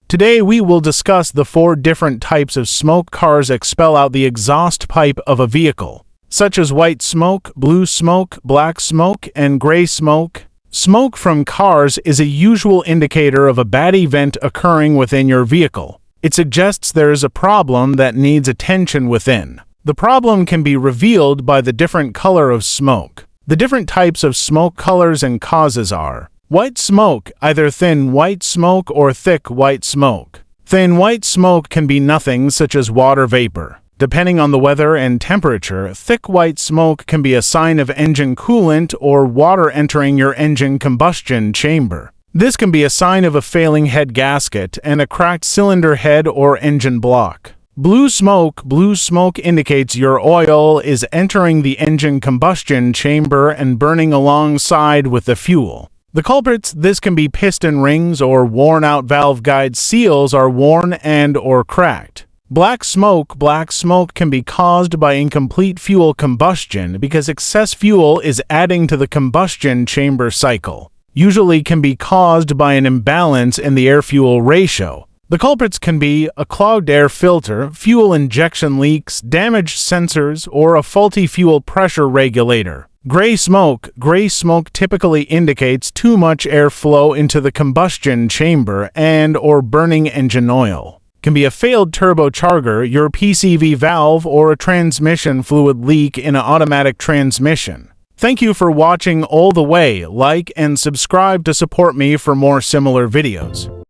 Today we will discuss the 4 different types of smoke cars expel out the exhaust pipe of a vehicle, such as white smoke, blue smoke, black smoke, and gray smoke. Smoke from cars is a usual indicator of a bad event occurring within your vehicle. It suggests there is a problem that needs attention within. The problem can be revealed by the different color of smoke. The different types of smoke colors and causes are: white smoke, either thin white smoke or thick white smoke. Thin white smoke can be nothing such as water vapor. Depending on the weather and temperature, thick white smoke can be a sign of engine coolant or water entering your engine combustion chamber. This can be a sign of a failing head gasket and a cracked cylinder head or engine block. Blue smoke indicates your oil is entering the engine combustion chamber and burning alongside with the fuel. The culprits: this can be piston rings or worn-out valve guide seals are worn and or cracked. Black smoke can be caused by incomplete fuel combustion because excess fuel is adding to the combustion chamber cycle. Usually can be caused by an imbalance in the air-fuel ratio. The culprits can be a clogged air filter, fuel injection leaks, damaged sensors, or a faulty fuel pressure regulator. Gray smoke typically indicates too much airflow into the combustion chamber and or burning engine oil. Can be a failed turbocharger, your PCV valve, or a transmission fluid leak in an automatic transmission. Thank you for watching all the way. Like and subscribe to support me for more similar videos.